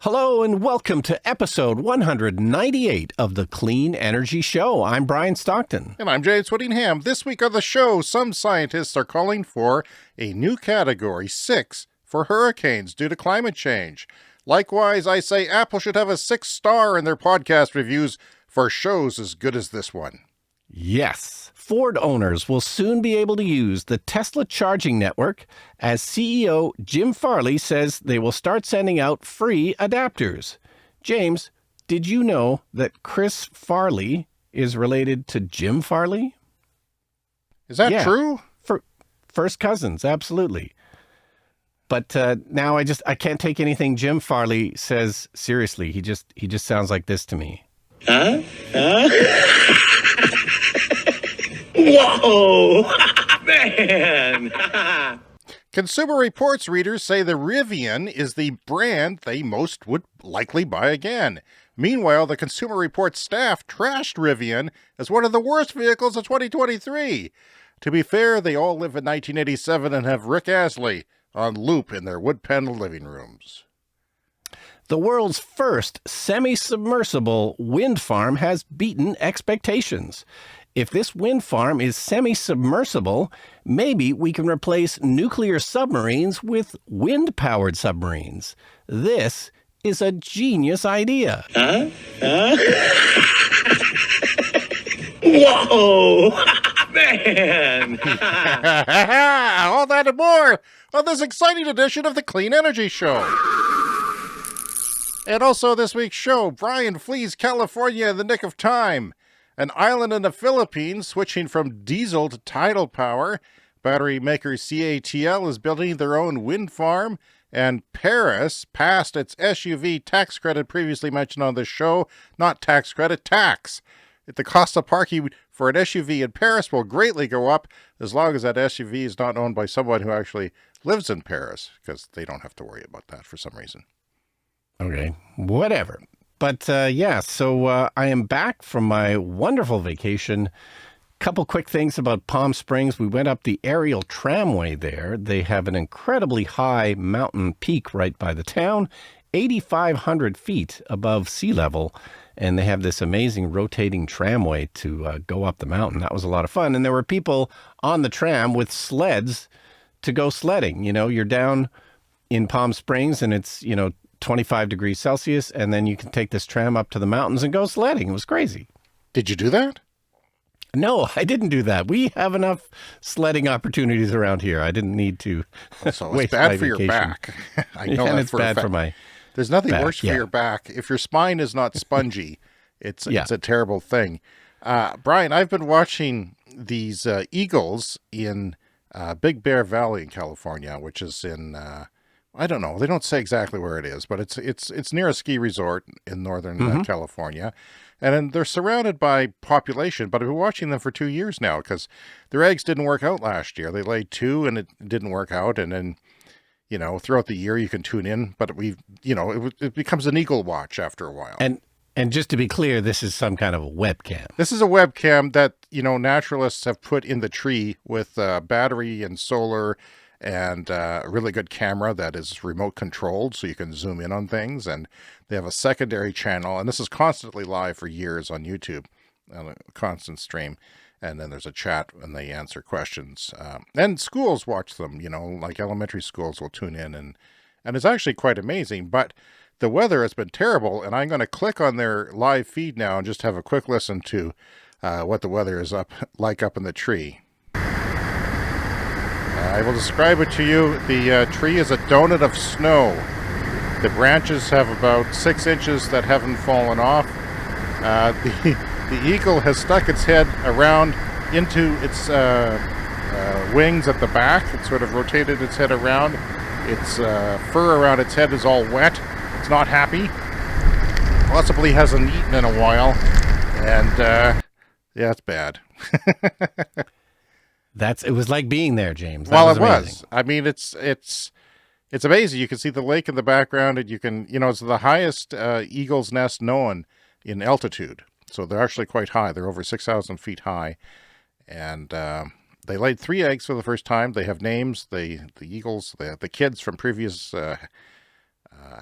Hello and welcome to episode 198 of the Clean Energy Show. I'm Brian Stockton. And I'm James Whittingham. This week on the show, some scientists are calling for a new category 6 for hurricanes due to climate change. Likewise, I say Apple should have a 6-star in their podcast reviews for shows as good as this one. Yes, Ford owners will soon be able to use the Tesla charging network, as CEO Jim Farley says they will start sending out free adapters. James, did you know that Chris Farley is related to Jim Farley? Is that true? First cousins, absolutely. But now I can't take anything Jim Farley says seriously. He just sounds like this to me. Huh? Whoa! Man! Consumer Reports readers say the Rivian is the brand they most would likely buy again. Meanwhile, the Consumer Reports staff trashed Rivian as one of the worst vehicles of 2023. To be fair, they all live in 1987 and have Rick Astley on loop in their wood-paneled living rooms. The world's first semi-submersible wind farm has beaten expectations. If this wind farm is semi-submersible, maybe we can replace nuclear submarines with wind-powered submarines. This is a genius idea. Huh? Whoa! Man! All that and more on this exciting edition of the Clean Energy Show. And also this week's show, Brian flees California in the nick of time. An island in the Philippines switching from diesel to tidal power. Battery maker CATL is building their own wind farm. And Paris passed its SUV tax credit previously mentioned on the show. Not tax credit, tax. The cost of parking for an SUV in Paris will greatly go up as long as that SUV is not owned by someone who actually lives in Paris, because they don't have to worry about that for some reason. Okay, whatever. But so I am back from my wonderful vacation. Couple quick things about Palm Springs. We went up the aerial tramway there. They have an incredibly high mountain peak right by the town, 8,500 feet above sea level. And they have this amazing rotating tramway to go up the mountain. That was a lot of fun. And there were people on the tram with sleds to go sledding. You know, you're down in Palm Springs and it's, 25 degrees Celsius, and then you can take this tram up to the mountains and go sledding. It was crazy. Did you do that? No, I didn't do that. We have enough sledding opportunities around here. I didn't need to. So it's bad for your back. I know and that it's for bad a fact. for my There's nothing back, worse for your back. If your spine is not spongy, it's a terrible thing. Brian, I've been watching these eagles in Big Bear Valley in California, which is in I don't know. They don't say exactly where it is, but it's near a ski resort in northern California. And then they're surrounded by population, but I've been watching them for 2 years now because their eggs didn't work out last year. They laid 2 and it didn't work out. And then, throughout the year you can tune in, but it becomes an eagle watch after a while. And just to be clear, this is some kind of a webcam. This is a webcam that, naturalists have put in the tree with battery and solar and a really good camera that is remote controlled so you can zoom in on things. And they have a secondary channel, and this is constantly live for years on YouTube, on a constant stream. And then there's a chat and they answer questions. And schools watch them, like elementary schools will tune in, and it's actually quite amazing. But the weather has been terrible, and I'm going to click on their live feed now and just have a quick listen to what the weather is like up in the tree. I will describe it to you. The tree is a donut of snow. The branches have about 6 inches that haven't fallen off. The eagle has stuck its head around into its wings at the back. It sort of rotated its head around. Its fur around its head is all wet. It's not happy. Possibly hasn't eaten in a while. And it's bad. It was like being there, James. It was. I mean, it's amazing. You can see the lake in the background, and you can, it's the highest eagle's nest known in altitude. So they're actually quite high. They're over 6,000 feet high. And they laid 3 eggs for the first time. They have names. The eagles, the kids from previous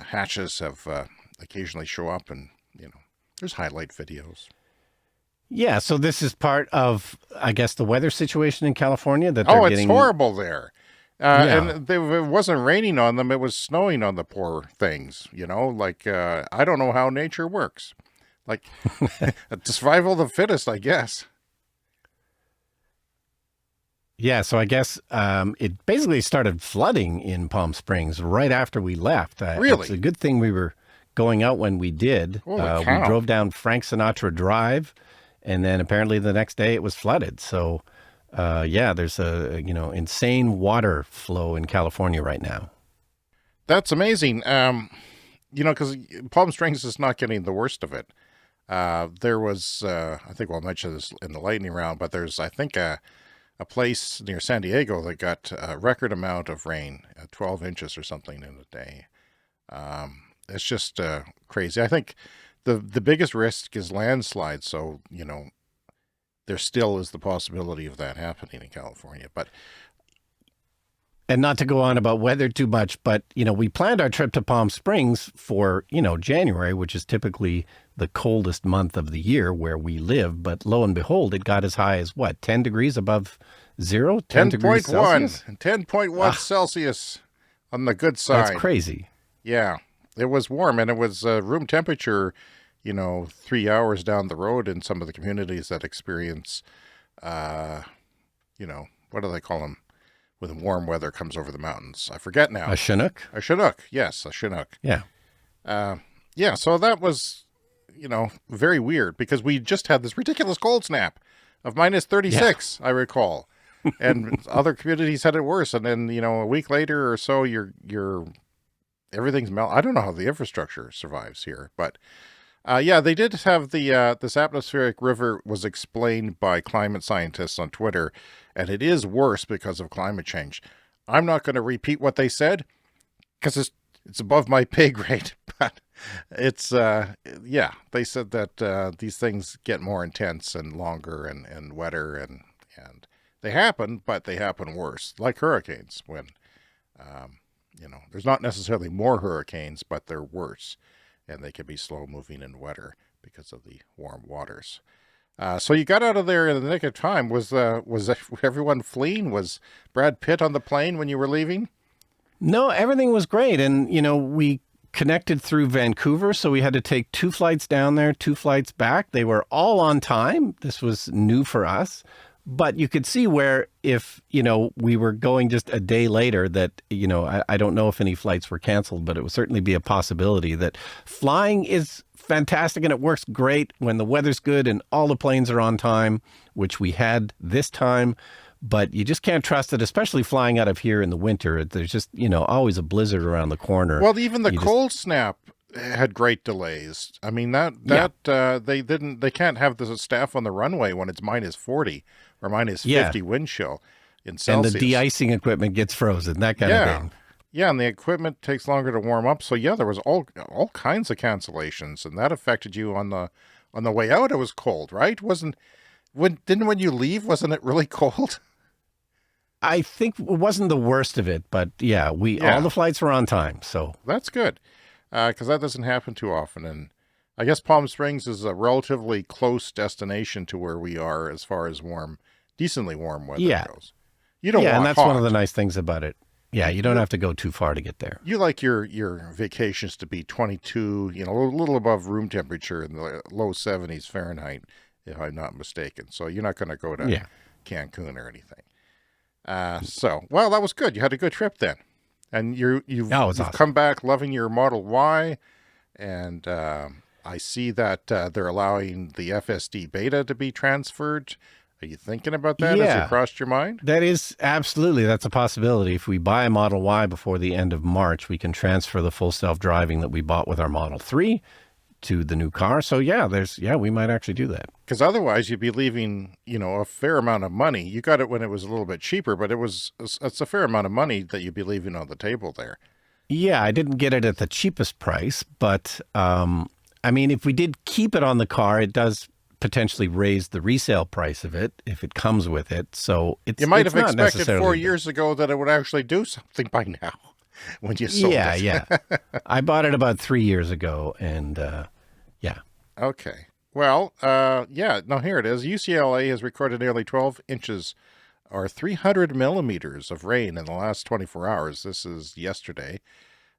hatches have occasionally show up, and there's highlight videos. Yeah, so this is part of, I guess, the weather situation in California that they're It's getting. horrible there. Yeah. And it wasn't raining on them, it was snowing on the poor things, like, I don't know how nature works. Like, survival of the fittest, I guess. Yeah, so I guess it basically started flooding in Palm Springs right after we left. Really? It's a good thing we were going out when we did. Holy We cow. drove down Frank Sinatra Drive, and then apparently the next day it was flooded. So, yeah, there's a insane water flow in California right now. That's amazing. Because Palm Springs is not getting the worst of it. There was, I think we'll mention this in the lightning round, but there's, I think, a place near San Diego that got a record amount of rain, 12 inches or something in a day. It's just crazy. I think the biggest risk is landslides. So, there still is the possibility of that happening in California. But And not to go on about weather too much, but, we planned our trip to Palm Springs for, January, which is typically the coldest month of the year where we live. But lo and behold, it got as high as 10 degrees above zero? 10 degrees 10.1, Celsius? 10.1 Celsius on the good side. That's crazy. Yeah, it was warm, and it was room temperature, 3 hours down the road in some of the communities that experience, what do they call them? When warm weather comes over the mountains. I forget now. A Chinook? A Chinook, yes, a Chinook. Yeah. Yeah, so that was, very weird, because we just had this ridiculous cold snap of minus 36, I recall. And other communities had it worse. And then, a week later or so, everything's melting. I don't know how the infrastructure survives here, but yeah, they did have this atmospheric river was explained by climate scientists on Twitter, and it is worse because of climate change. I'm not going to repeat what they said because it's above my pay grade, but it's they said that these things get more intense and longer and wetter, and they happen, but they happen worse, like hurricanes when there's not necessarily more hurricanes, but they're worse, and they can be slow moving and wetter because of the warm waters. So you got out of there in the nick of time. Was everyone fleeing? Was Brad Pitt on the plane when you were leaving? No, everything was great. And, we connected through Vancouver, so we had to take 2 flights down there, 2 flights back. They were all on time. This was new for us. But you could see where if, we were going just a day later that, I don't know if any flights were canceled, but it would certainly be a possibility that flying is fantastic and it works great when the weather's good and all the planes are on time, which we had this time. But you just can't trust it, especially flying out of here in the winter. There's just, always a blizzard around the corner. Well, even the cold snap had great delays. I mean, they can't have the staff on the runway when it's minus 40 or minus 50 wind chill in Celsius. And the de-icing equipment gets frozen, that kind of thing. Yeah, and the equipment takes longer to warm up. So yeah, there was all kinds of cancellations, and that affected you on the way out. It was cold, right? When you leave, wasn't it really cold? I think it wasn't the worst of it, but all the flights were on time. So that's good, because that doesn't happen too often. And I guess Palm Springs is a relatively close destination to where we are as far as decently warm weather goes. You don't want and that's hot. one of the nice things about it. Yeah, you don't have to go too far to get there. You like your vacations to be 22, a little above room temperature in the low 70s Fahrenheit, if I'm not mistaken. So you're not going to go to Cancun or anything. Well, that was good. You had a good trip then. And you've awesome. Come back loving your Model Y, and I see that they're allowing the FSD beta to be transferred. Are you thinking about that? Has it crossed your mind? That's a possibility. If we buy a Model Y before the end of March, we can transfer the full self-driving that we bought with our Model 3 to the new car. So we might actually do that. Because otherwise you'd be leaving, a fair amount of money. You got it when it was a little bit cheaper, but it's a fair amount of money that you'd be leaving on the table there. Yeah, I didn't get it at the cheapest price, but if we did keep it on the car, it does potentially raise the resale price of it if it comes with it. So you might have expected 4 years ago that it would actually do something by now. when you sold Yeah, it. yeah. I bought it about 3 years ago, and yeah. Okay. Well, yeah, no, here it is. UCLA has recorded nearly 12 inches or 300 millimeters of rain in the last 24 hours. This is yesterday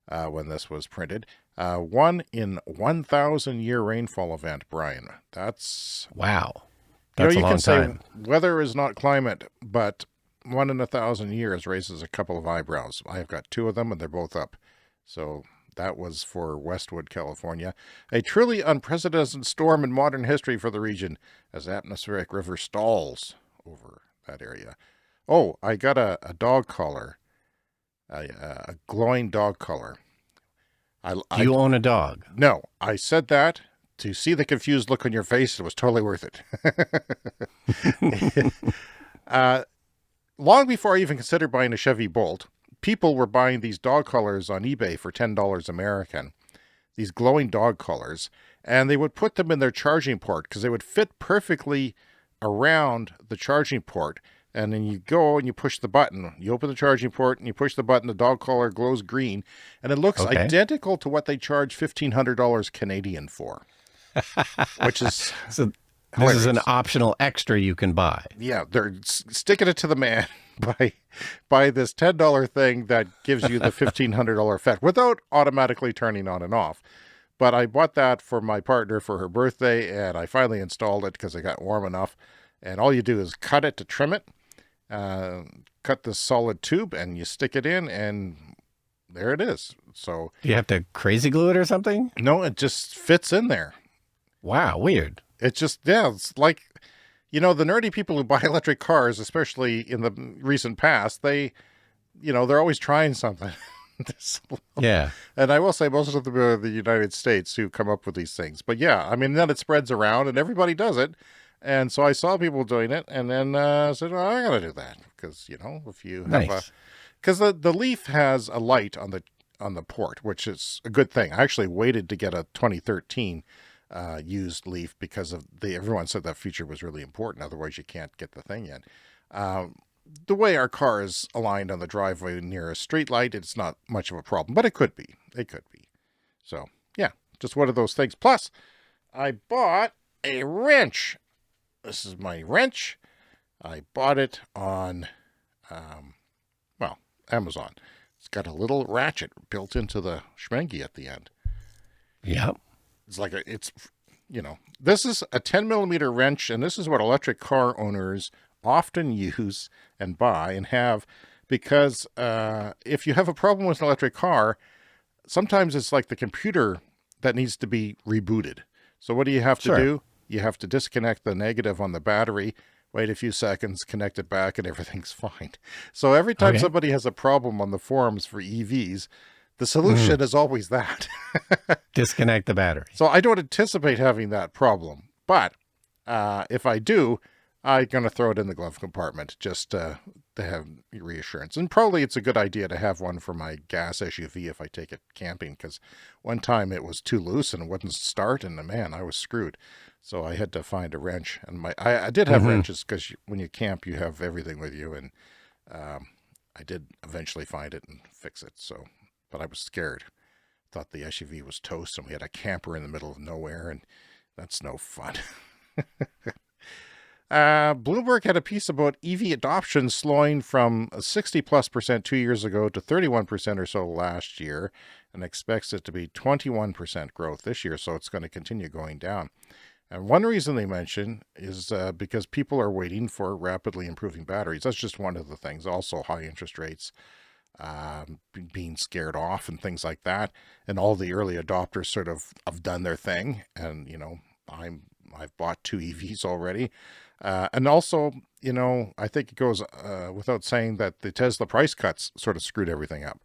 when this was printed. 1 in 1,000 year rainfall event, Brian. That's, Wow. you know, That's a you can long say time. weather is not climate, but 1 in 1,000 years raises a couple of eyebrows. I've got two of them, and they're both up. So that was for Westwood, California. A truly unprecedented storm in modern history for the region as atmospheric river stalls over that area. Oh, I got a dog collar, a glowing dog collar. Do you own a dog? No, I said that to see the confused look on your face. It was totally worth it. Long before I even considered buying a Chevy Bolt, people were buying these dog collars on eBay for $10 American, these glowing dog collars, and they would put them in their charging port because they would fit perfectly around the charging port. And then you go and you push the button. You open the charging port and you push the button. The dog collar glows green, and it looks Okay. identical to what they charge $1,500 Canadian for, which is So this hilarious. is an optional extra you can buy. Yeah, they're sticking it to the man by this $10 thing that gives you the $1,500 effect without automatically turning on and off. But I bought that for my partner for her birthday, and I finally installed it because it got warm enough. And all you do is cut it to trim it, cut this solid tube, and you stick it in, and there it is. So Do you have to crazy glue it or something? no, it just fits in there. Wow, weird. It's just, yeah, it's like, you know, the nerdy people who buy electric cars, especially in the recent past, they, you know, they're always trying something. Yeah. And I will say most of them are the United States who come up with these things. But yeah, I mean, then it spreads around and everybody does it. And so I saw people doing it and then said, oh, I got to do that. Because, you know, if you have Nice. because the Leaf has a light on the port, which is a good thing. I actually waited to get a 2013 used Leaf because of everyone said that feature was really important. Otherwise, you can't get the thing in. The way our car is aligned on the driveway near a street light, it's not much of a problem, but it could be. It could be. So, yeah, just one of those things. Plus, I bought a wrench. This is my wrench. I bought it on, Amazon. It's got a little ratchet built into the schmengi at the end. Yep. It's like this is a 10 millimeter wrench, and this is what electric car owners often use and buy and have because if you have a problem with an electric car, sometimes it's like the computer that needs to be rebooted. So what do you have to Sure. do? You have to disconnect the negative on the battery, wait a few seconds, connect it back, and everything's fine. So every time Okay. somebody has a problem on the forums for EVs, the solution is always that. Disconnect the battery. So I don't anticipate having that problem. But if I do, I'm going to throw it in the glove compartment just to have reassurance. And probably it's a good idea to have one for my gas SUV if I take it camping, because one time it was too loose and it wouldn't start, and man, I was screwed. So I had to find a wrench. And I did have wrenches because when you camp, you have everything with you. And I did eventually find it and fix it. So, but I was scared. Thought the SUV was toast, and we had a camper in the middle of nowhere, and that's no fun. Bloomberg had a piece about EV adoption slowing from 60+% 2 years ago to 31% or so last year, and expects it to be 21% growth this year, so it's going to continue going down. And one reason they mention is because people are waiting for rapidly improving batteries. That's just one of the things. Also, high interest rates, being scared off and things like that. And all the early adopters sort of have done their thing. And, you know, I've bought 2 EVs already. And also, you know, I think it goes without saying that the Tesla price cuts sort of screwed everything up.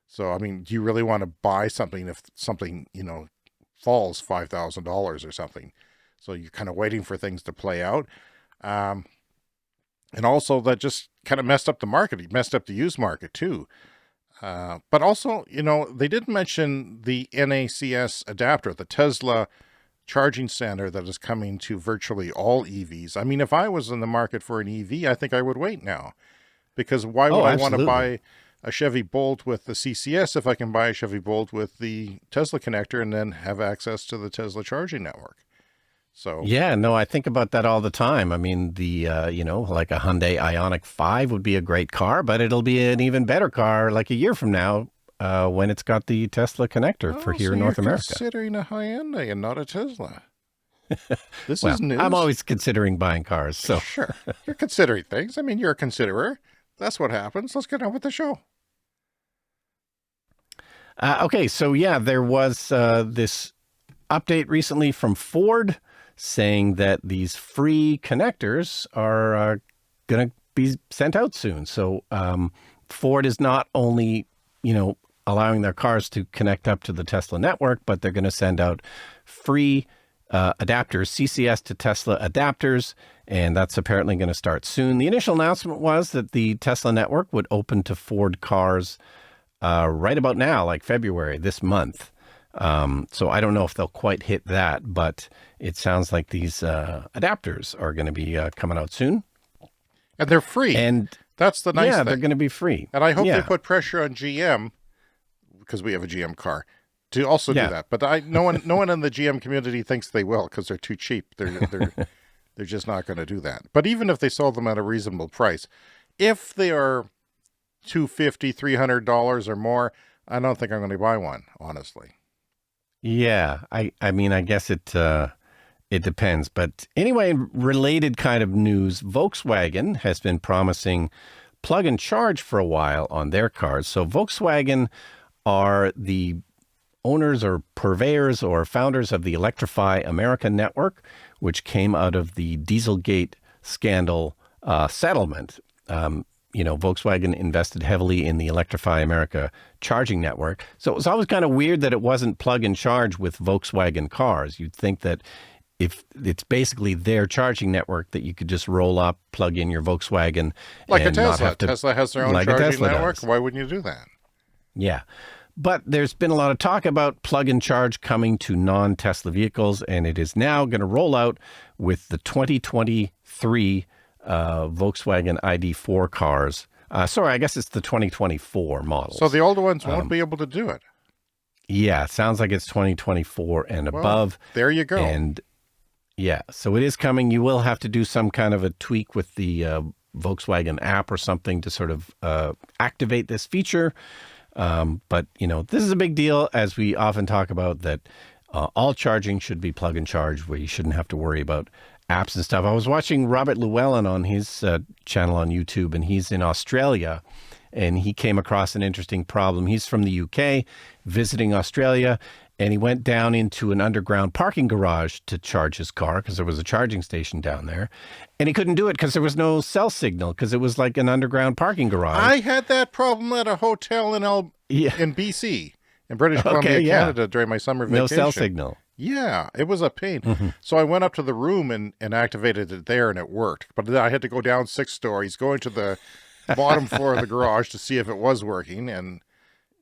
So, I mean, do you really want to buy something if something, you know, falls $5,000 or something? So you're kind of waiting for things to play out. And also that just kind of messed up the market. It messed up the used market too. But also, you know, they did mention the NACS adapter, the Tesla charging center that is coming to virtually all EVs. I mean, if I was in the market for an EV, I think I would wait now. Because why would I want to absolutely. buy a Chevy Bolt with the CCS if I can buy a Chevy Bolt with the Tesla connector and then have access to the Tesla charging network. So Yeah, no, I think about that all the time. I mean, like a Hyundai Ioniq 5 would be a great car, but it'll be an even better car like a year from now when it's got the Tesla connector for here so in North you're America. considering a Hyundai and not a Tesla. This Well, is news. I'm always considering buying cars, so. Sure. You're considering things. I mean, you're a considerer. That's what happens. Let's get on with the show. Okay, so yeah, there was this update recently from Ford saying that these free connectors are going to be sent out soon. So Ford is not only, allowing their cars to connect up to the Tesla network, but they're going to send out free adapters, CCS to Tesla adapters, and that's apparently going to start soon. The initial announcement was that the Tesla network would open to Ford cars right about now, like February, this month. So I don't know if they'll quite hit that, but it sounds like these adapters are going to be coming out soon. And they're free. And that's the nice thing. Yeah, they're going to be free. And I hope they put pressure on GM, because we have a GM car, to also do that. But no one in the GM community thinks they will, because they're too cheap. They're just not going to do that. But even if they sold them at a reasonable price, if they are $250, $300 or more, I don't think I'm going to buy one, honestly. Yeah, I mean, I guess it depends. But anyway, related kind of news, Volkswagen has been promising plug and charge for a while on their cars. So Volkswagen are the owners or purveyors or founders of the Electrify America network, which came out of the Dieselgate scandal settlement. Volkswagen invested heavily in the Electrify America charging network. So it was always kind of weird that it wasn't plug and charge with Volkswagen cars. You'd think that if it's basically their charging network, that you could just roll up, plug in your Volkswagen. Like and a Tesla. Not have to, Tesla has their own like charging network. Why wouldn't you do that? Yeah. But there's been a lot of talk about plug and charge coming to non-Tesla vehicles, and it is now going to roll out with the 2023 Volkswagen ID4 cars. I guess it's the 2024 models. So the older ones won't be able to do it. Yeah, it sounds like it's 2024 and above. There you go. And yeah, so it is coming. You will have to do some kind of a tweak with the Volkswagen app or something to sort of activate this feature. But, this is a big deal, as we often talk about, that all charging should be plug and charge, where you shouldn't have to worry about apps and stuff. I was watching Robert Llewellyn on his channel on YouTube, and he's in Australia, and he came across an interesting problem. He's from the UK, visiting Australia, and he went down into an underground parking garage to charge his car because there was a charging station down there, and he couldn't do it because there was no cell signal because it was like an underground parking garage. I had that problem at a hotel in BC, in British Columbia, Canada, during my summer vacation. No cell signal. Yeah, it was a pain. So I went up to the room and activated it there, and it worked. But then I had to go down 6 stories, go into the bottom floor of the garage to see if it was working. And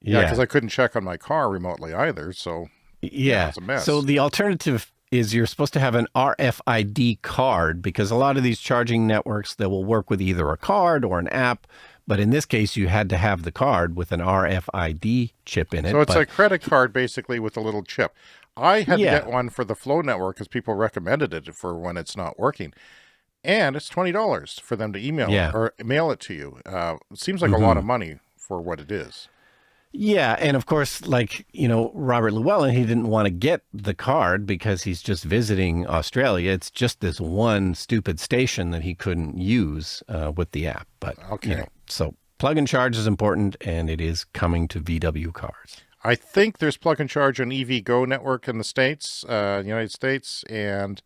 because I couldn't check on my car remotely either. So it's a mess. So the alternative is you're supposed to have an RFID card, because a lot of these charging networks, they will work with either a card or an app. But in this case, you had to have the card with an RFID chip in it. So it's a credit card basically with a little chip. I had to get one for the Flow network because people recommended it for when it's not working. And it's $20 for them to email it or mail it to you. It seems like a lot of money for what it is. Yeah. And of course, Robert Llewellyn, he didn't want to get the card because he's just visiting Australia. It's just this one stupid station that he couldn't use with the app. But, so plug and charge is important, and it is coming to VW cars. I think there's plug and charge on EVgo network in the States, United States. And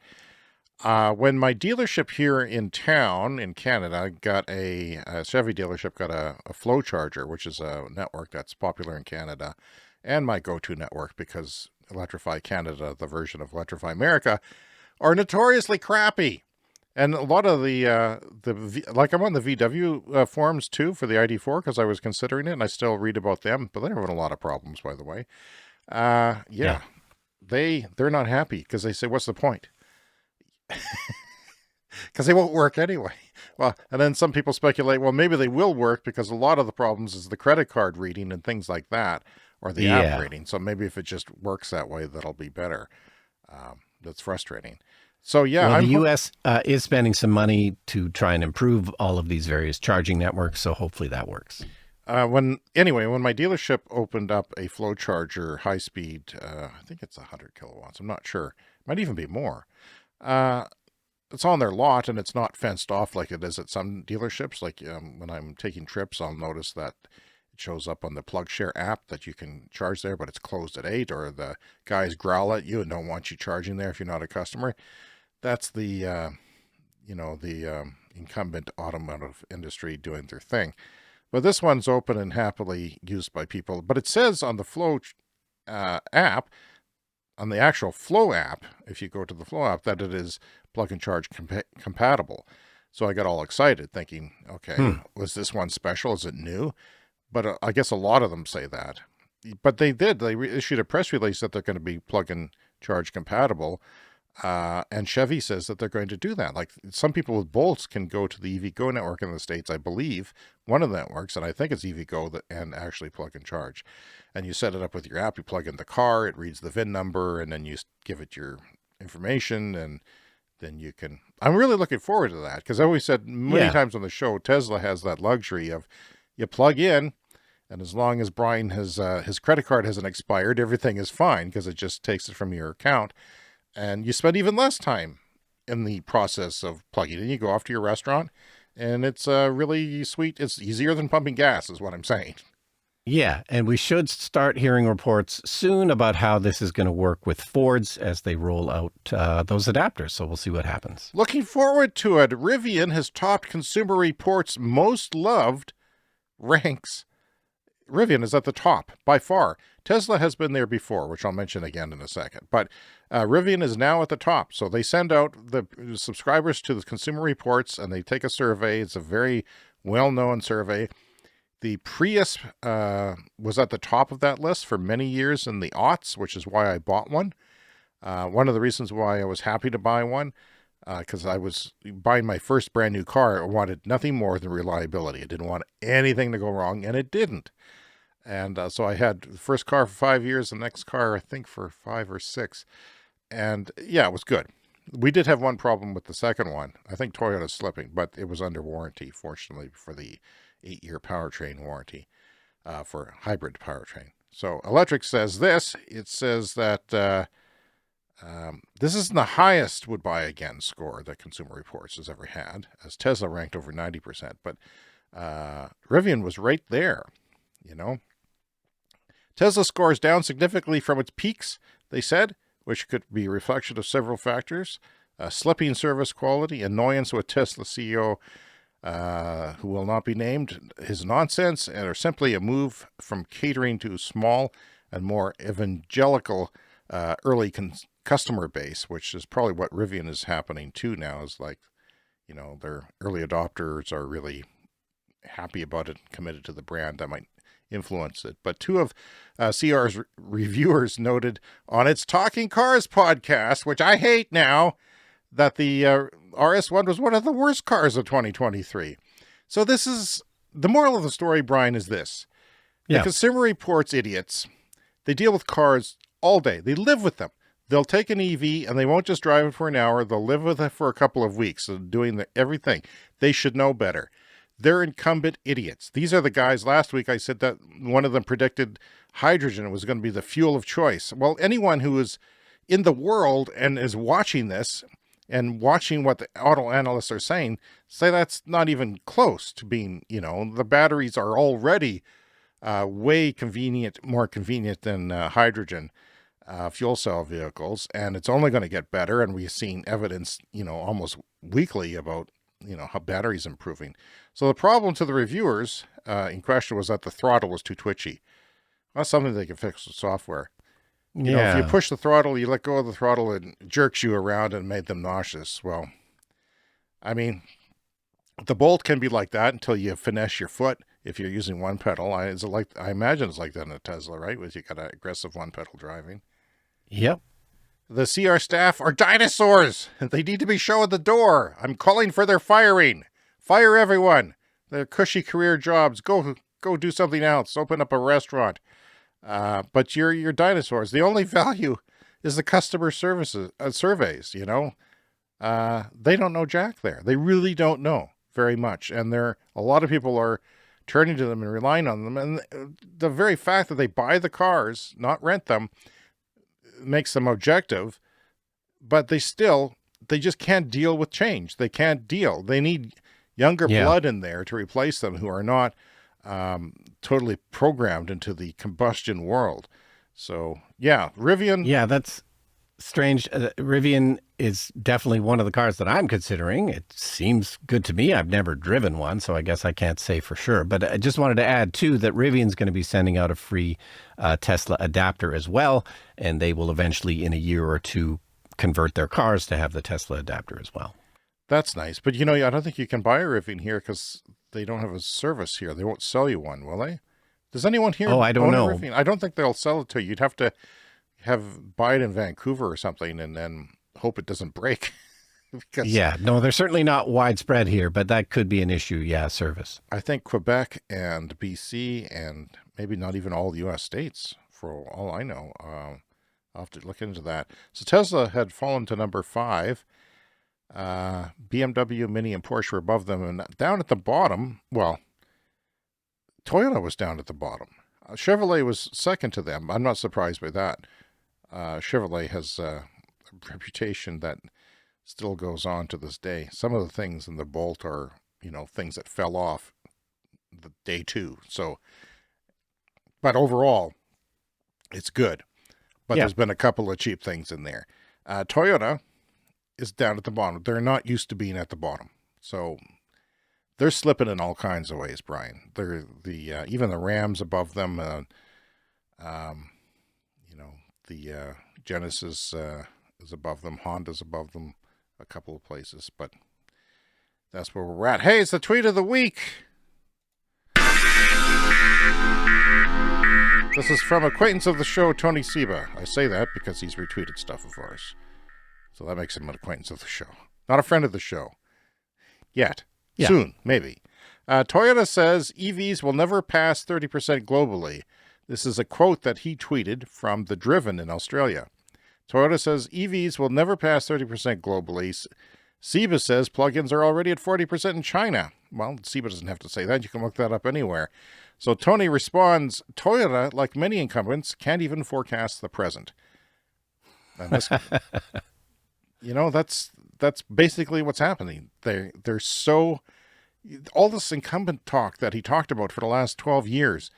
when my dealership here in town in Canada got a Chevy dealership got a Flow charger, which is a network that's popular in Canada, and my go-to network, because Electrify Canada, the version of Electrify America, are notoriously crappy. And a lot of I'm on the VW forums too for the ID4 because I was considering it, and I still read about them, but they're having a lot of problems, by the way. They're not happy because they say, what's the point? Because they won't work anyway. Well, and then some people speculate, well, maybe they will work because a lot of the problems is the credit card reading and things like that, or the app Yeah. reading. So maybe if it just works that way, that'll be better. That's frustrating. So yeah, Well, the U.S. Is spending some money to try and improve all of these various charging networks, so hopefully that works. when my dealership opened up a flow charger, high speed, I think it's 100 kilowatts. I'm not sure. Might even be more. It's on their lot and it's not fenced off like it is at some dealerships. Like when I'm taking trips, I'll notice that it shows up on the PlugShare app that you can charge there, but it's closed at 8, or the guys growl at you and don't want you charging there if you're not a customer. That's the incumbent automotive industry doing their thing. But this one's open and happily used by people. But it says on the Flow app, on the actual Flow app, if you go to the Flow app, that it is plug and charge compatible. So I got all excited thinking, okay, was this one special? Is it new? But I guess a lot of them say that. But they did. They issued a press release that they're going to be plug and charge compatible. And Chevy says that they're going to do that. Like some people with Bolts can go to the EVgo network in the States, I believe, one of the networks, and I think it's EVgo, and actually plug and charge. And you set it up with your app, you plug in the car, it reads the VIN number, and then you give it your information, and then you can... I'm really looking forward to that, because I always said many times on the show, Tesla has that luxury of you plug in, and as long as Brian has his credit card hasn't expired, everything is fine, because it just takes it from your account. And you spend even less time in the process of plugging in. You go off to your restaurant, and it's really sweet. It's easier than pumping gas, is what I'm saying. Yeah, and we should start hearing reports soon about how this is going to work with Fords as they roll out those adapters. So we'll see what happens. Looking forward to it. Rivian has topped Consumer Reports' most loved ranks. Rivian is at the top by far. Tesla has been there before, which I'll mention again in a second. But Rivian is now at the top. So they send out the subscribers to the Consumer Reports and they take a survey. It's a very well-known survey. The Prius was at the top of that list for many years in the aughts, which is why I bought one. One of the reasons why I was happy to buy one, because I was buying my first brand new car. I wanted nothing more than reliability. I didn't want anything to go wrong, and it didn't. And so I had the first car for 5 years, the next car, I think, for 5 or 6. And yeah, it was good. We did have one problem with the second one. I think Toyota's slipping, but it was under warranty, fortunately, for the 8-year powertrain warranty for hybrid powertrain. So Electric says this. It says that this is the highest would buy again score that Consumer Reports has ever had, as Tesla ranked over 90%. But Rivian was right there, you know. Tesla scores down significantly from its peaks, they said, which could be a reflection of several factors. Slipping service quality, annoyance with Tesla CEO, who will not be named, his nonsense, or simply a move from catering to small and more evangelical early customer base, which is probably what Rivian is happening to now, is like, you know, their early adopters are really happy about it and committed to the brand. That might influence it. But two of CR's reviewers noted on its Talking Cars podcast, which I hate now, that the RS1 was one of the worst cars of 2023. So this is the moral of the story, Brian, is this. The Consumer Reports idiots, they deal with cars all day. They live with them. They'll take an EV and they won't just drive it for an hour. They'll live with it for a couple of weeks, so doing everything. They should know better. They're incumbent idiots. These are the guys. Last week I said that one of them predicted hydrogen was going to be the fuel of choice. Well, anyone who is in the world and is watching this and watching what the auto analysts are saying, say that's not even close to being, you know, the batteries are already way more convenient than hydrogen fuel cell vehicles, and it's only going to get better. And we've seen evidence, you know, almost weekly about, you know, how batteries improving. So the problem to the reviewers in question was that the throttle was too twitchy. That's something they can fix with software. You know, if you push the throttle, you let go of the throttle, it jerks you around and made them nauseous. Well, I mean, the Bolt can be like that until you finesse your foot if you're using one pedal. I imagine it's like that in a Tesla, right? With you got an aggressive one pedal driving. Yep. The CR staff are dinosaurs. They need to be shown at the door. I'm calling for their firing. Fire everyone. They're cushy career jobs. Go do something else. Open up a restaurant. But you're dinosaurs. The only value is the customer services surveys. They don't know jack there. They really don't know very much, and a lot of people are turning to them and relying on them. And the very fact that they buy the cars, not rent them, makes them objective. But they just can't deal with change. They can't deal. They need younger blood in there to replace them who are not totally programmed into the combustion world. So, yeah, Rivian. Yeah, that's strange. Rivian is definitely one of the cars that I'm considering. It seems good to me. I've never driven one, so I guess I can't say for sure. But I just wanted to add, too, that Rivian's going to be sending out a free Tesla adapter as well, and they will eventually, in a year or two, convert their cars to have the Tesla adapter as well. That's nice. But, I don't think you can buy a Rivian here because they don't have a service here. They won't sell you one, will they? Does anyone here I don't know. Rivian? I don't think they'll sell it to you. You'd have to buy it in Vancouver or something and then hope it doesn't break. No, they're certainly not widespread here, but that could be an issue. Yeah, service. I think Quebec and BC and maybe not even all the U.S. states, for all I know. I'll have to look into that. So Tesla had fallen to number 5. BMW, Mini, and Porsche were above them. And down at the bottom, Toyota was down at the bottom. Chevrolet was second to them. I'm not surprised by that. Chevrolet has a reputation that still goes on to this day. Some of the things in the Bolt are, things that fell off the day 2. So, but overall, it's good. But there's been a couple of cheap things in there. Toyota is down at the bottom. They're not used to being at the bottom. So they're slipping in all kinds of ways, Brian. They're even the Rams above them, the Genesis is above them. Honda's above them a couple of places, but that's where we're at. Hey, it's the tweet of the week. This is from acquaintance of the show, Tony Seba. I say that because he's retweeted stuff of ours. So that makes him an acquaintance of the show. Not a friend of the show. Yet. Yeah. Soon, maybe. Toyota says EVs will never pass 30% globally. This is a quote that he tweeted from The Driven in Australia. Toyota says EVs will never pass 30% globally. Seba says plug-ins are already at 40% in China. Well, Seba doesn't have to say that. You can look that up anywhere. So Tony responds, Toyota, like many incumbents, can't even forecast the present. And this, that's basically what's happening. They're so, all this incumbent talk that he talked about for the last 12 years,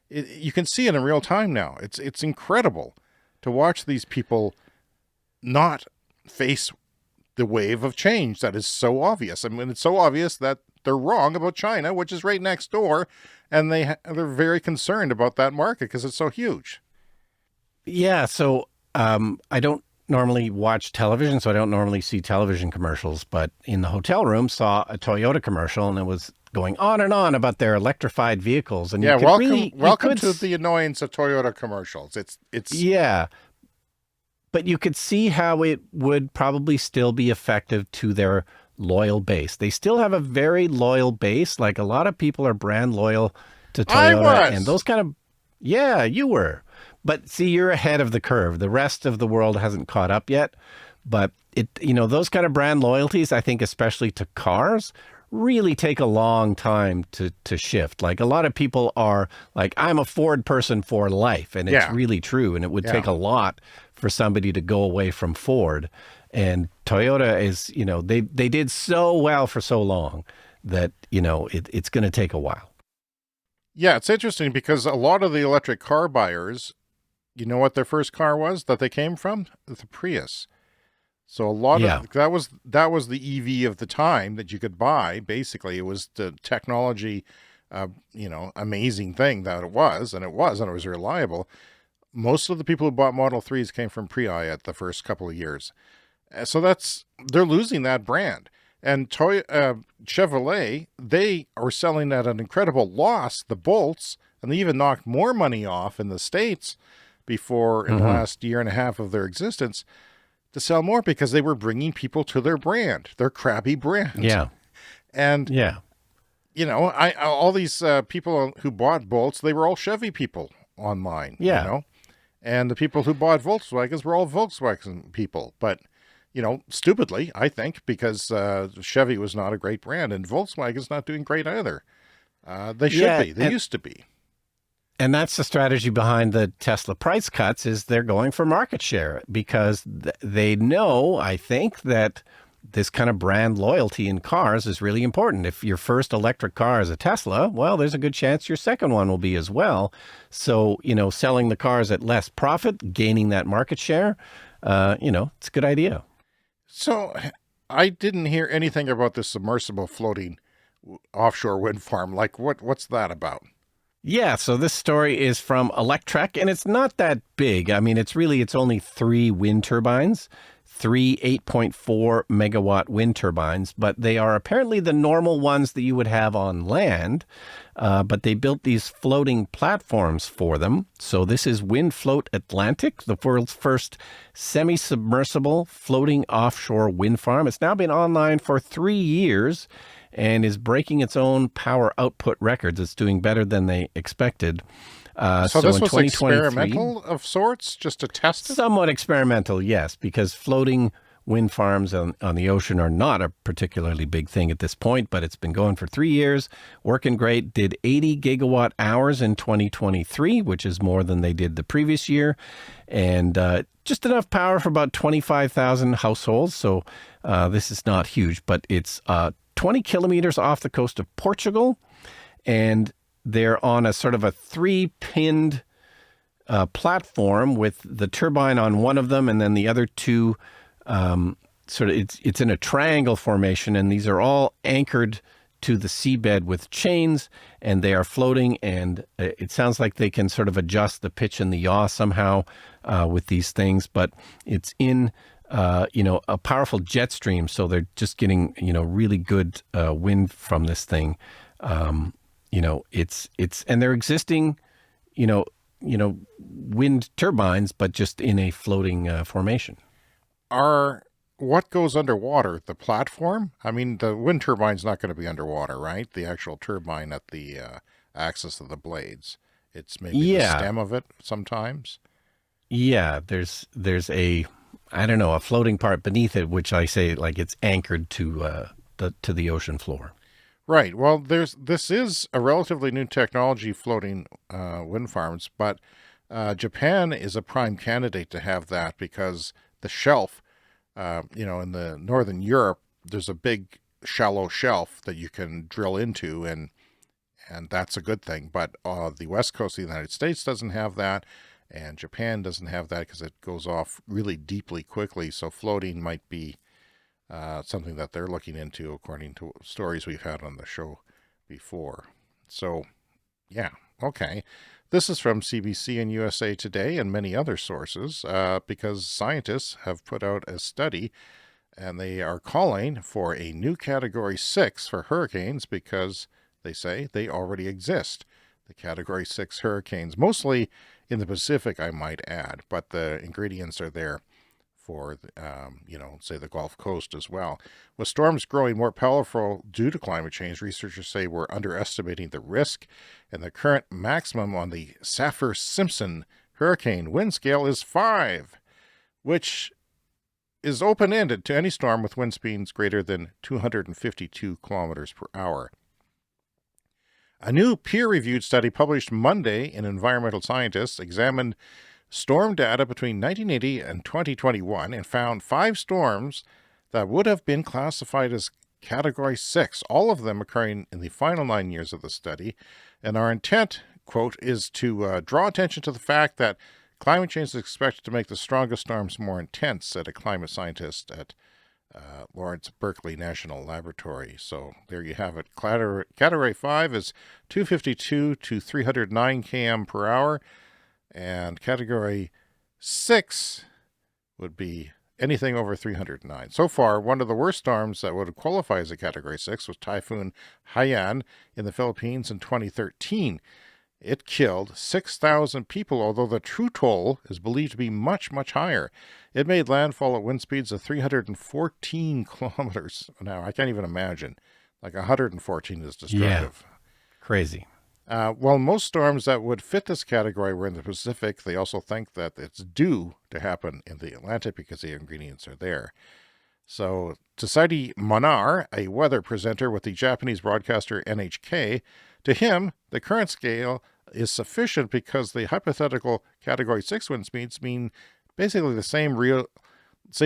you can see it in real time now. It's incredible to watch these people not face the wave of change that is so obvious. I mean, it's so obvious that they're wrong about China, which is right next door, and they're very concerned about that market because it's so huge. Yeah, so I don't normally watch television, so I don't normally see television commercials, but in the hotel room saw a Toyota commercial, and it was going on and on about their electrified vehicles. And welcome to the annoyance of Toyota commercials. It's yeah. But you could see how it would probably still be effective to their loyal base. They still have a very loyal base. Like a lot of people are brand loyal to Toyota. I was. And those kind of, yeah, you were. But see, you're ahead of the curve. The rest of the world hasn't caught up yet. But those kind of brand loyalties, I think, especially to cars, really take a long time to shift. Like a lot of people are like, I'm a Ford person for life. And it's really true. And it would take a lot for somebody to go away from Ford. And Toyota is, they did so well for so long that, it's going to take a while. Yeah, it's interesting because a lot of the electric car buyers, you know what their first car was that they came from? The Prius. So a lot of that was the EV of the time that you could buy. Basically, it was the technology, amazing thing that it was, and it was reliable. Most of the people who bought Model 3s came from Prii at the first couple of years. So they're losing that brand. And Chevrolet, they are selling at an incredible loss, the Bolts, and they even knocked more money off in the States before in the last year and a half of their existence to sell more because they were bringing people to their brand, their crabby brand. Yeah. And, Yeah. all these people who bought Bolts, they were all Chevy people online, Yeah. and the people who bought Volkswagens were all Volkswagen people. But, stupidly, I think, because Chevy was not a great brand, and Volkswagen's not doing great either. They should Yeah. be. They used to be. And that's the strategy behind the Tesla price cuts is they're going for market share because they know, I think, that this kind of brand loyalty in cars is really important. If your first electric car is a Tesla, well, there's a good chance your second one will be as well. So, selling the cars at less profit, gaining that market share, it's a good idea. So I didn't hear anything about this submersible floating offshore wind farm. Like, what's that about? Yeah, so this story is from Electrek, and it's not that big. I mean, it's only 3 wind turbines, 3 8.4 megawatt wind turbines, but they are apparently the normal ones that you would have on land. But they built these floating platforms for them. So this is WindFloat Atlantic, the world's first semi-submersible floating offshore wind farm. It's now been online for 3 years and is breaking its own power output records. It's doing better than they expected. So this was experimental of sorts, just to test it? Somewhat experimental, yes, because floating wind farms on the ocean are not a particularly big thing at this point, but it's been going for 3 years, working great, did 80 gigawatt hours in 2023, which is more than they did the previous year, and just enough power for about 25,000 households. So this is not huge, but it's 20 kilometers off the coast of Portugal, and they're on a sort of a 3-pinned platform with the turbine on one of them, and then the other 2 it's in a triangle formation, and these are all anchored to the seabed with chains, and they are floating, and it sounds like they can sort of adjust the pitch and the yaw somehow with these things, but it's in a powerful jet stream, so they're just getting really good wind from this thing. It's and they're existing wind turbines, but just in a floating formation. What goes underwater? The platform? I mean, the wind turbine's not going to be underwater, right? The actual turbine at the axis of the blades. It's maybe the stem of it sometimes. Yeah, there's a a floating part beneath it, which I say like it's anchored to the ocean floor. Right. Well, this is a relatively new technology, floating wind farms, but Japan is a prime candidate to have that because the shelf, in the northern Europe, there's a big shallow shelf that you can drill into, and that's a good thing. But the west coast of the United States doesn't have that, and Japan doesn't have that because it goes off really deeply quickly. So floating might be something that they're looking into, according to stories we've had on the show before. So, yeah, okay. This is from CBC and USA Today and many other sources because scientists have put out a study, and they are calling for a new Category 6 for hurricanes because they say they already exist. The Category 6 hurricanes, mostly in the Pacific, I might add, but the ingredients are there for, say the Gulf Coast as well. With storms growing more powerful due to climate change, researchers say we're underestimating the risk, and the current maximum on the Saffir-Simpson hurricane wind scale is 5, which is open-ended to any storm with wind speeds greater than 252 kilometers per hour. A new peer-reviewed study published Monday in Environmental Scientists examined storm data between 1980 and 2021 and found 5 storms that would have been classified as Category 6, all of them occurring in the final 9 years of the study. And our intent, quote, is to draw attention to the fact that climate change is expected to make the strongest storms more intense, said a climate scientist at Lawrence Berkeley National Laboratory. So there you have it. Category 5 is 252 to 309 km per hour. And Category 6 would be anything over 309. So far, one of the worst storms that would qualify as a Category 6 was Typhoon Haiyan in the Philippines in 2013. It killed 6,000 people, although the true toll is believed to be much, much higher. It made landfall at wind speeds of 314 kilometers an hour. I can't even imagine Like 114 is Yeah, destructive. crazy. While most storms that would fit this category were in the Pacific, they also think that it's due to happen in the Atlantic because the ingredients are there. So, Tsusaidi Manar, a weather presenter with the Japanese broadcaster NHK, to him, the current scale is sufficient because the hypothetical Category 6 wind speeds mean basically the same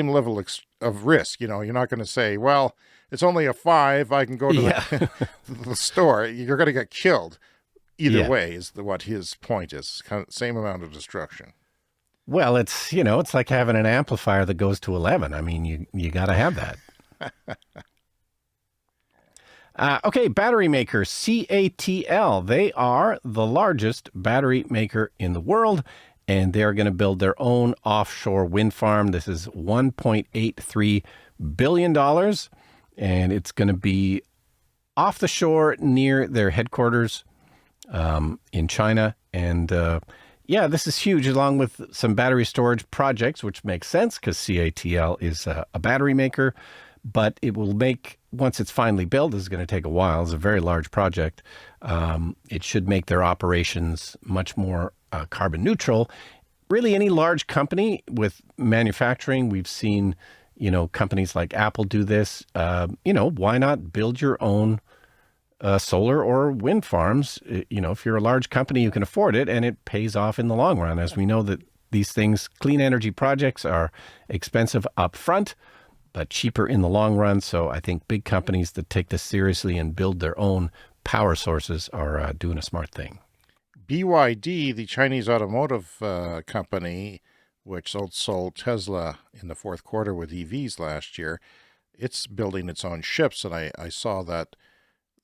level of risk. You know, you're not going to say, well, it's only a 5, I can go to Yeah. the store. You're going to get killed. Either Yeah. way is what his point is. Kind of same amount of destruction. Well, it's like having an amplifier that goes to 11. I mean, you got to have that. Okay, battery maker CATL. They are the largest battery maker in the world, and they're going to build their own offshore wind farm. This is $1.83 billion, and it's going to be off the shore near their headquarters in China. And yeah, this is huge, along with some battery storage projects, which makes sense because CATL is a battery maker. But it will make, once it's finally built, this is going to take a while. It's a very large project. It should make their operations much more carbon neutral. Really, any large company with manufacturing, we've seen, companies like Apple do this. Why not build your own solar or wind farms? If you're a large company, you can afford it, and it pays off in the long run. As we know that these things, clean energy projects, are expensive up front, but cheaper in the long run. So I think big companies that take this seriously and build their own power sources are doing a smart thing. BYD, the Chinese automotive company, which sold Tesla in the fourth quarter with EVs last year, it's building its own ships. And I saw that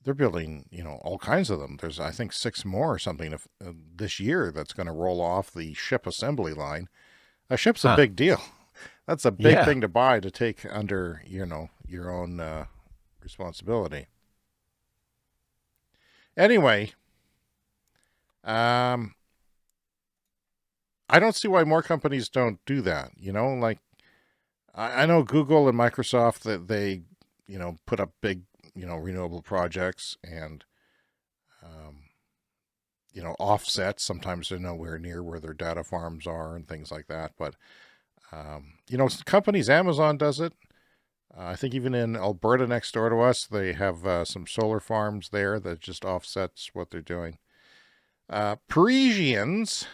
they're building, all kinds of them. There's, I think, 6 more or something this year that's going to roll off the ship assembly line. A ship's a big deal. That's a big thing to buy to take under, your own responsibility. Anyway, I don't see why more companies don't do that. Like I know Google and Microsoft that they, put up big, renewable projects and, offsets. Sometimes they're nowhere near where their data farms are and things like that. But companies, Amazon does it. I think even in Alberta next door to us, they have some solar farms there that just offsets what they're doing. Parisians,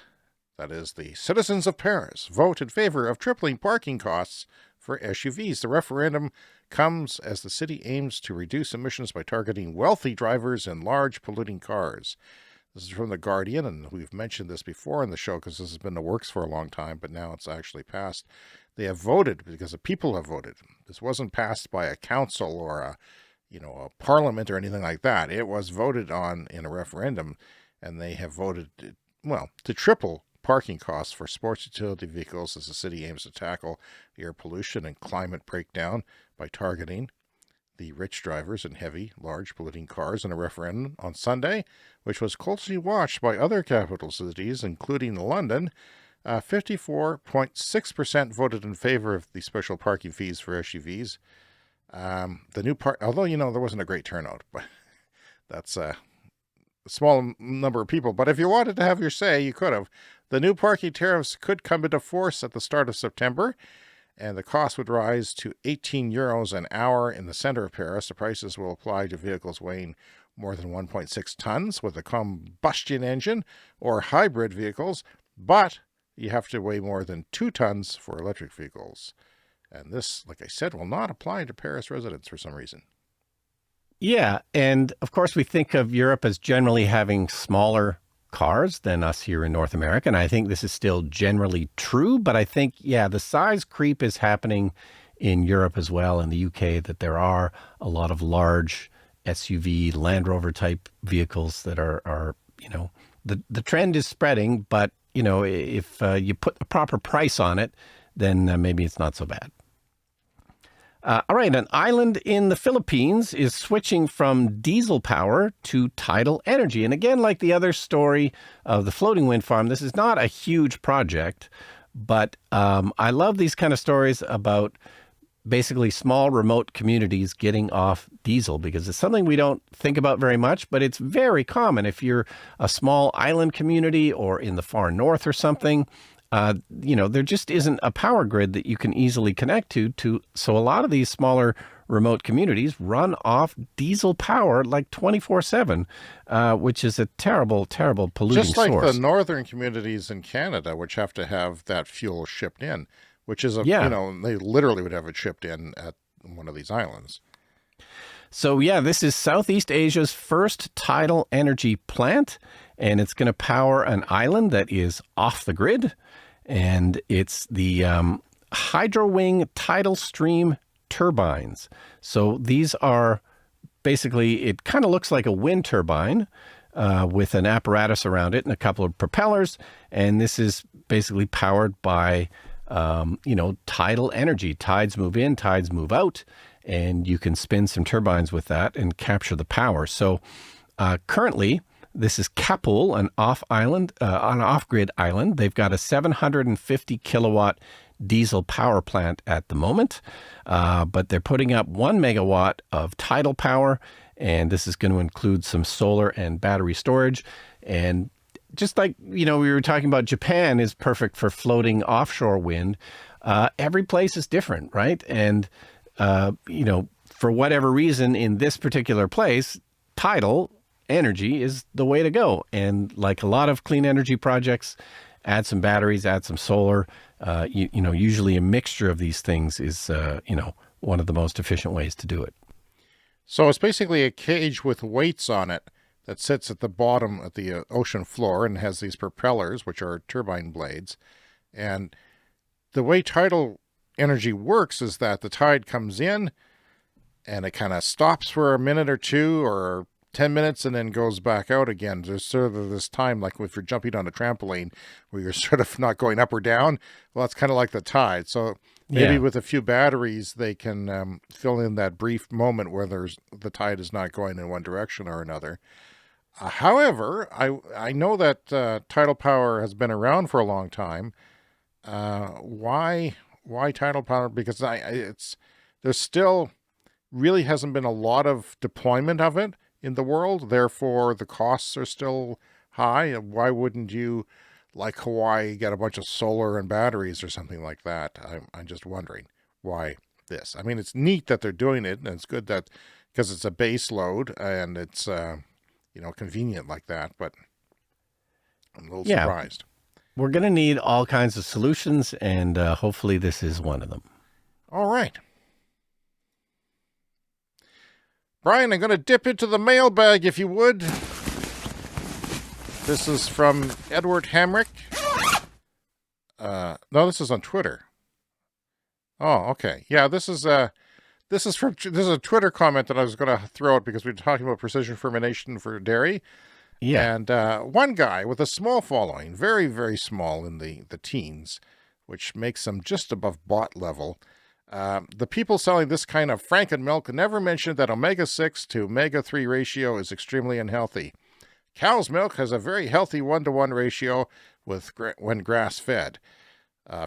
that is the citizens of Paris, vote in favor of tripling parking costs for SUVs. The referendum comes as the city aims to reduce emissions by targeting wealthy drivers and large polluting cars. This is from The Guardian, and we've mentioned this before in the show because this has been in the works for a long time, but now it's actually passed. They have voted because the people have voted. This wasn't passed by a council or a parliament or anything like that. It was voted on in a referendum, and they have voted, to triple parking costs for sports utility vehicles as the city aims to tackle air pollution and climate breakdown by targeting the rich drivers and heavy, large polluting cars in a referendum on Sunday, which was closely watched by other capital cities, including London. 54.6% voted in favor of the special parking fees for SUVs. Although, there wasn't a great turnout, but that's a small number of people. But if you wanted to have your say, you could have. The new parking tariffs could come into force at the start of September, and the cost would rise to €18 an hour in the center of Paris. The prices will apply to vehicles weighing more than 1.6 tons with a combustion engine or hybrid vehicles, but you have to weigh more than 2 tons for electric vehicles. And this, like I said, will not apply to Paris residents for some reason. Yeah, and of course we think of Europe as generally having smaller cars than us here in North America, and I think this is still generally true, but I think, the size creep is happening in Europe as well, in the UK, that there are a lot of large SUV, Land Rover type vehicles that are the trend is spreading, but, if you put a proper price on it, then maybe it's not so bad. All right, an island in the Philippines is switching from diesel power to tidal energy. And again, like the other story of the floating wind farm, this is not a huge project, but I love these kind of stories about basically small remote communities getting off diesel, because it's something we don't think about very much, but it's very common. If you're a small island community or in the far north or something, there just isn't a power grid that you can easily connect to. So a lot of these smaller remote communities run off diesel power like 24/7, which is a terrible, terrible polluting source. Just like the northern communities in Canada, which have to have that fuel shipped in, which is they literally would have it shipped in at one of these islands. So yeah, this is Southeast Asia's first tidal energy plant, and it's going to power an island that is off the grid. And it's the Hydrowing tidal stream turbines. So these are basically, it kind of looks like a wind turbine with an apparatus around it and a couple of propellers. And this is basically powered by, tidal energy. Tides move in, tides move out, and you can spin some turbines with that and capture the power. So currently, this is Kapul, an off-grid island. They've got a 750 kilowatt diesel power plant at the moment, but they're putting up 1 megawatt of tidal power, and this is going to include some solar and battery storage. And just like, we were talking about, Japan is perfect for floating offshore wind. Every place is different, right? And, for whatever reason, in this particular place, tidal energy is the way to go. And like a lot of clean energy projects, add some batteries, add some solar. Usually a mixture of these things is, one of the most efficient ways to do it. So it's basically a cage with weights on it that sits at the bottom of the ocean floor and has these propellers, which are turbine blades. And the way tidal energy works is that the tide comes in and it kind of stops for a minute or two or 10 minutes and then goes back out again. There's sort of this time, like if you're jumping on a trampoline, where you're sort of not going up or down. Well, it's kind of like the tide. So maybe with a few batteries, they can fill in that brief moment where the tide is not going in one direction or another. However, I know that tidal power has been around for a long time. Why tidal power? Because there's still really hasn't been a lot of deployment of it in the world. Therefore, the costs are still high. Why wouldn't you, like Hawaii, get a bunch of solar and batteries or something like that? I'm just wondering why this. I mean, it's neat that they're doing it, and it's good that because it's a base load and it's convenient like that. But I'm a little surprised. We're going to need all kinds of solutions, and hopefully this is one of them. All right. Brian, I'm going to dip into the mailbag, if you would. This is from Edward Hamrick. No, this is on Twitter. Oh, okay. Yeah, this is a Twitter comment that I was going to throw out because we were talking about precision fermentation for dairy. Yeah. And one guy with a small following, very, very small in the teens, which makes them just above bot level. The people selling this kind of Franken-milk never mentioned that omega-6 to omega-3 ratio is extremely unhealthy. Cow's milk has a very healthy 1-to-1 ratio when grass-fed.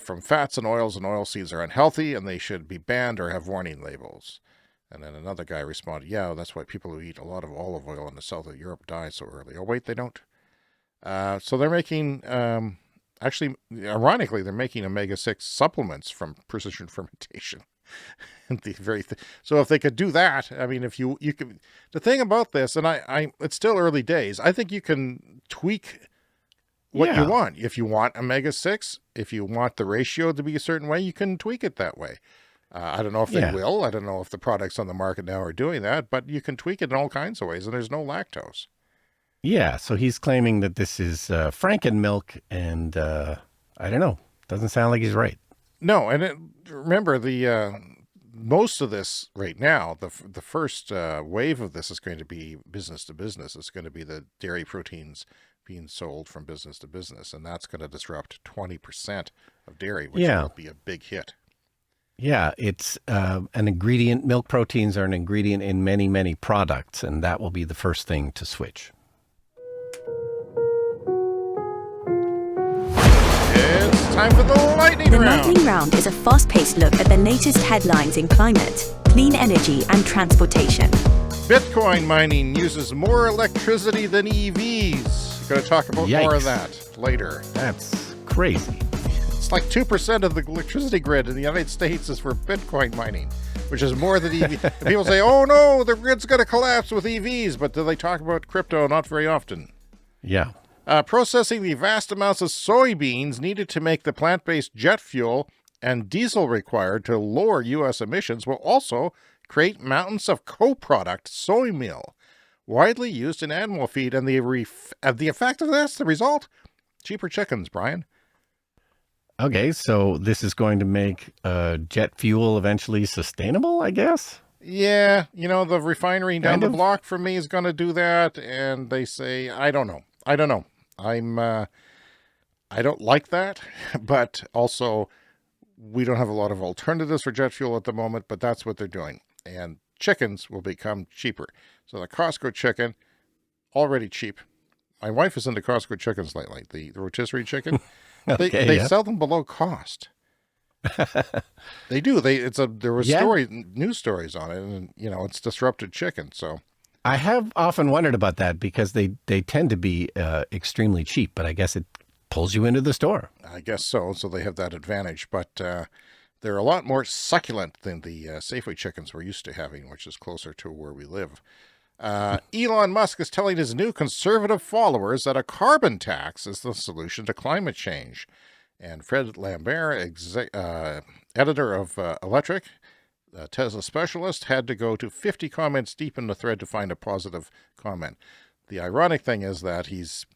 From fats and oils and oilseeds are unhealthy, and they should be banned or have warning labels. And then another guy responded, yeah, that's why people who eat a lot of olive oil in the south of Europe die so early. Oh, wait, they don't. So they're making... Actually, ironically, they're making omega-6 supplements from precision fermentation. So if they could do that, I mean, if you could, the thing about this, and it's still early days. I think you can tweak what you want. If you want omega-6, if you want the ratio to be a certain way, you can tweak it that way. I don't know if they will. I don't know if the products on the market now are doing that, but you can tweak it in all kinds of ways, and there's no lactose. Yeah, so he's claiming that this is Franken-milk, and I don't know. Doesn't sound like he's right. No, and remember, the most of this right now, the first wave of this is going to be business to business. It's going to be the dairy proteins being sold from business to business, and that's going to disrupt 20% of dairy, which will be a big hit. Yeah, it's an ingredient. Milk proteins are an ingredient in many, many products, and that will be the first thing to switch. It's time for the lightning The round. Lightning Round is a fast-paced look at the latest headlines in climate, clean energy, and transportation. Bitcoin mining uses more electricity than EVs. Going to talk about more of that later. That's crazy. It's like 2% of the electricity grid in the United States is for Bitcoin mining, which is more than EV. And people say, oh no, the grid's going to collapse with EVs, but do they talk about crypto? Not very often. Yeah. Processing the vast amounts of soybeans needed to make the plant-based jet fuel and diesel required to lower U.S. emissions will also create mountains of co-product soy meal, widely used in animal feed. And the effect of this, the result, cheaper chickens, Brian. Okay, so this is going to make jet fuel eventually sustainable, I guess? Yeah, the refinery down Kind the of. block from me is going to do that, and they say, I don't know. I don't like that, but also we don't have a lot of alternatives for jet fuel at the moment, but that's what they're doing. And chickens will become cheaper. So the Costco chicken, already cheap. My wife is into Costco chickens lately, the rotisserie chicken. Okay, they yeah. sell them below cost. They do. There was news stories on it, and it's disrupted chicken. So I have often wondered about that because they tend to be extremely cheap, but I guess it pulls you into the store. I guess so. So they have that advantage, but they're a lot more succulent than the Safeway chickens we're used to having, which is closer to where we live. Elon Musk is telling his new conservative followers that a carbon tax is the solution to climate change. And Fred Lambert, editor of Electric, Tesla specialist, had to go to 50 comments deep in the thread to find a positive comment. The ironic thing is that he's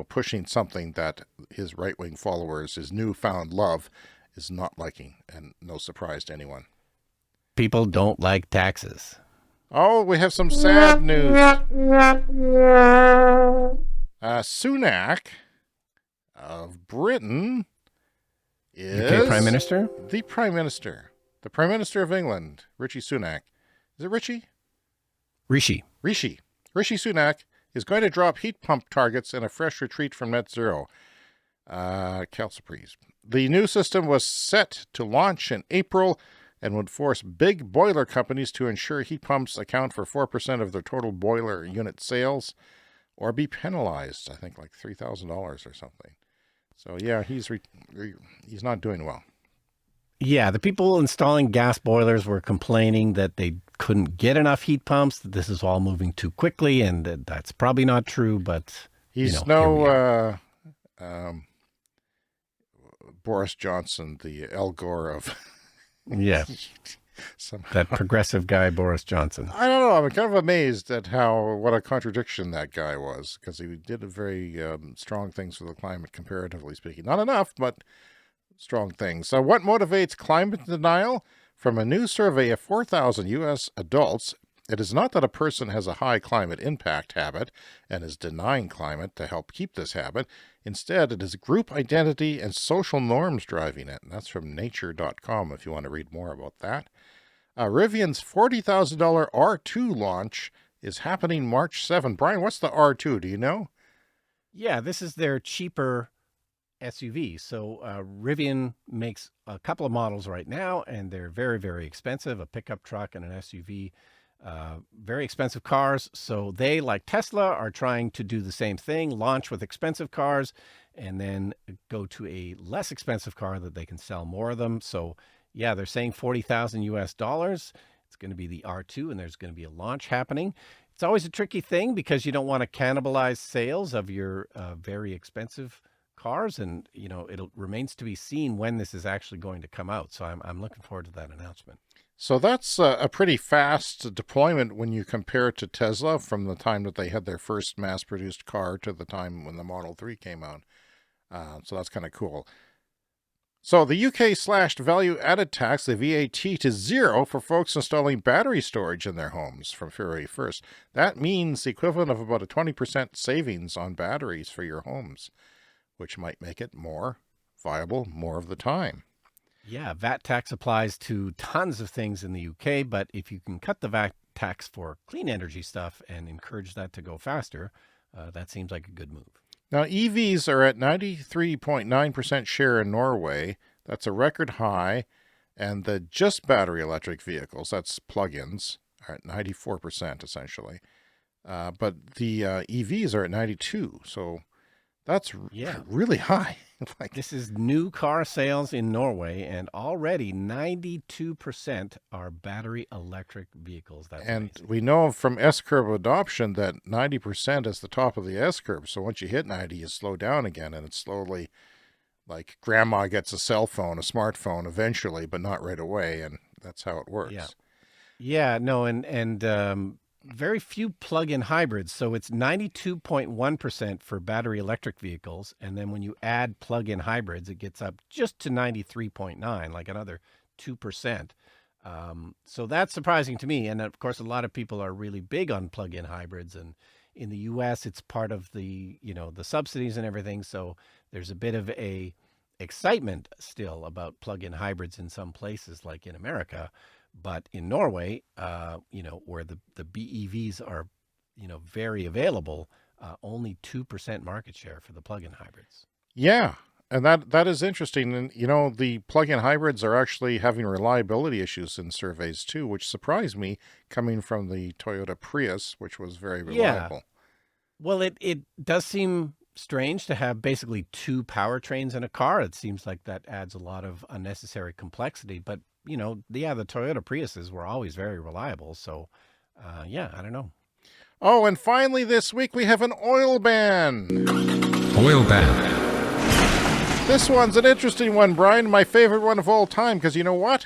pushing something that his right-wing followers, his newfound love, is not liking, and no surprise to anyone. People don't like taxes. Oh, we have some sad news. Sunak of Britain is UK Prime Minister? the Prime Minister. The Prime Minister of England, Rishi Sunak. Is it Richie? Rishi. Rishi Sunak is going to drop heat pump targets in a fresh retreat from net zero. Calciprese. The new system was set to launch in April and would force big boiler companies to ensure heat pumps account for 4% of their total boiler unit sales or be penalized, I think like $3,000 or something. So yeah, he's not doing well. Yeah, the people installing gas boilers were complaining that they couldn't get enough heat pumps, that this is all moving too quickly, and that's probably not true, but He's here we are. Boris Johnson, the Al Gore of Yeah, that progressive guy, Boris Johnson. I don't know. I'm kind of amazed at what a contradiction that guy was, because he did very strong things for the climate, comparatively speaking. Not enough, but strong things. So what motivates climate denial? From a new survey of 4,000 U.S. adults, it is not that a person has a high climate impact habit and is denying climate to help keep this habit. Instead, it is group identity and social norms driving it. And that's from nature.com if you want to read more about that. Rivian's $40,000 R2 launch is happening March 7. Brian, what's the R2? Do you know? Yeah, this is their cheaper SUV. So Rivian makes a couple of models right now, and they're very, very expensive, a pickup truck and an SUV. Very expensive cars. So they, like Tesla, are trying to do the same thing, launch with expensive cars, and then go to a less expensive car that they can sell more of them. So yeah, they're saying $40,000 US. It's going to be the R2, and there's going to be a launch happening. It's always a tricky thing because you don't want to cannibalize sales of your very expensive cars, and it remains to be seen when this is actually going to come out. So I'm looking forward to that announcement. So that's a pretty fast deployment when you compare it to Tesla, from the time that they had their first mass-produced car to the time when the Model 3 came out. So that's kind of cool. So the UK slashed value-added tax, the VAT, to zero for folks installing battery storage in their homes from February 1st. That means the equivalent of about a 20% savings on batteries for your homes, which might make it more viable more of the time. Yeah, VAT tax applies to tons of things in the UK, but if you can cut the VAT tax for clean energy stuff and encourage that to go faster, that seems like a good move. Now, EVs are at 93.9% share in Norway. That's a record high. And the just battery electric vehicles, that's plug-ins, are at 94% essentially. But the EVs are at 92. So that's really high. Like, this is new car sales in Norway, and already 92% are battery electric vehicles. That's and amazing. We know from S-curve adoption that 90% is the top of the S-curve. So once you hit 90, you slow down again, and it's slowly, like grandma gets a cell phone, a smartphone eventually, but not right away, and that's how it works. Yeah, no, and very few plug-in hybrids. So it's 92.1% for battery electric vehicles. And then when you add plug-in hybrids, it gets up just to 93.9, like another 2%. So that's surprising to me. And of course, a lot of people are really big on plug-in hybrids. And in the US, it's part of the, the subsidies and everything. So there's a bit of a excitement still about plug-in hybrids in some places, like in America. But in Norway, where the BEVs are, very available, only 2% market share for the plug-in hybrids. Yeah, and that is interesting. And, the plug-in hybrids are actually having reliability issues in surveys too, which surprised me coming from the Toyota Prius, which was very reliable. Yeah. Well, it does seem strange to have basically two powertrains in a car. It seems like that adds a lot of unnecessary complexity, but the Toyota Priuses were always very reliable. So, I don't know. Oh, and finally this week we have an oil ban. Oil ban. This one's an interesting one, Brian. My favorite one of all time, because you know what?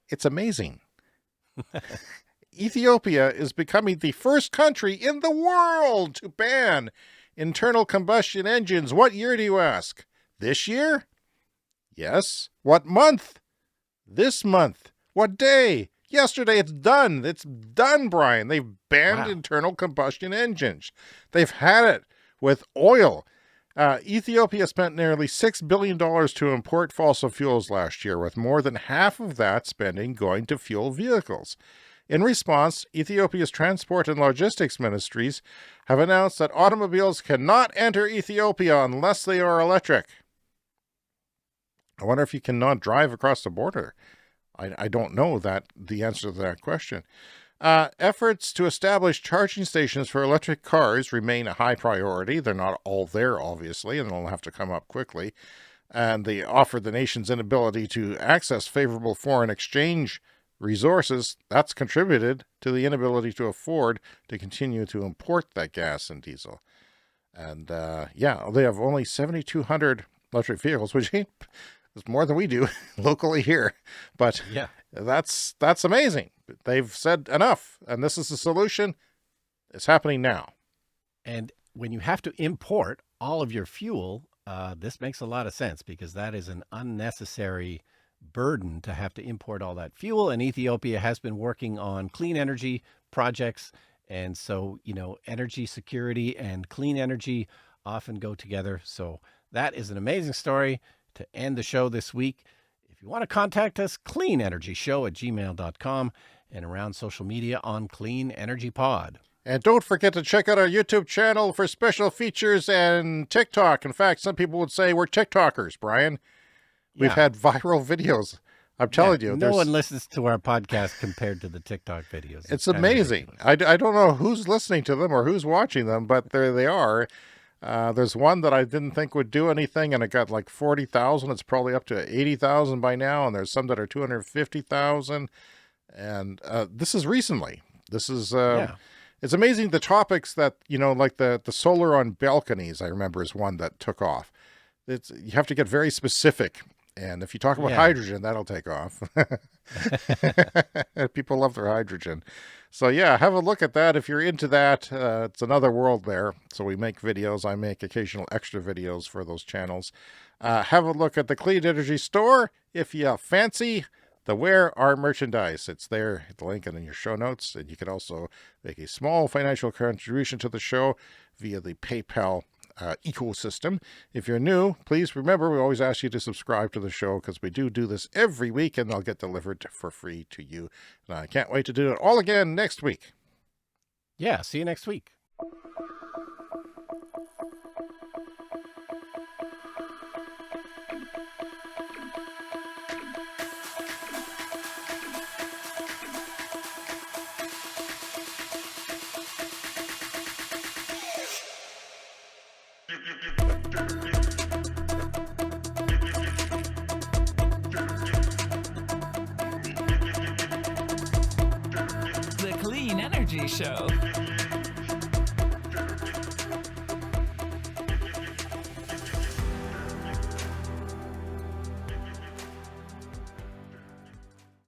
It's amazing. Ethiopia is becoming the first country in the world to ban internal combustion engines. What year do you ask? This year? Yes. What month? This month. What day? Yesterday. It's done. It's done, Brian. They've banned internal combustion engines. They've had it with oil. Ethiopia spent nearly $6 billion to import fossil fuels last year, with more than half of that spending going to fuel vehicles. In response, Ethiopia's transport and logistics ministries have announced that automobiles cannot enter Ethiopia unless they are electric. I wonder if you cannot drive across the border. I don't know the answer to that question. Efforts to establish charging stations for electric cars remain a high priority. They're not all there, obviously, and they'll have to come up quickly. And they offer the nation's inability to access favorable foreign exchange resources. That's contributed to the inability to afford to continue to import that gas and diesel. And they have only 7,200 electric vehicles, which is more than we do locally here. But that's amazing. They've said enough, and this is the solution. It's happening now. And when you have to import all of your fuel, this makes a lot of sense, because that is an unnecessary burden to have to import all that fuel. And Ethiopia has been working on clean energy projects. And so, energy security and clean energy often go together. So that is an amazing story to end the show this week. If you want to contact us, cleanenergyshow@gmail.com, and around social media on Clean Energy Pod. And don't forget to check out our YouTube channel for special features and TikTok. In fact, some people would say we're TikTokers, Brian. We've had viral videos. I'm telling you. No one listens to our podcast compared to the TikTok videos. It's amazing. I don't know who's listening to them or who's watching them, but there they are. There's one that I didn't think would do anything, and it got like 40,000. It's probably up to 80,000 by now, and there's some that are 250,000. And this is recently. This is it's amazing the topics that, like the solar on balconies, I remember, is one that took off. You have to get very specific. And if you talk about hydrogen, that'll take off. People love their hydrogen. So have a look at that if you're into that. It's another world there. So we make videos. I make occasional extra videos for those channels. Have a look at the Clean Energy Store if you fancy the Wear Our merchandise. It's there, the link in your show notes. And you can also make a small financial contribution to the show via the PayPal ecosystem. If you're new, please remember, we always ask you to subscribe to the show, because we do this every week, and they'll get delivered for free to you. And I can't wait to do it all again next week. Yeah, see you next week. Energy Show.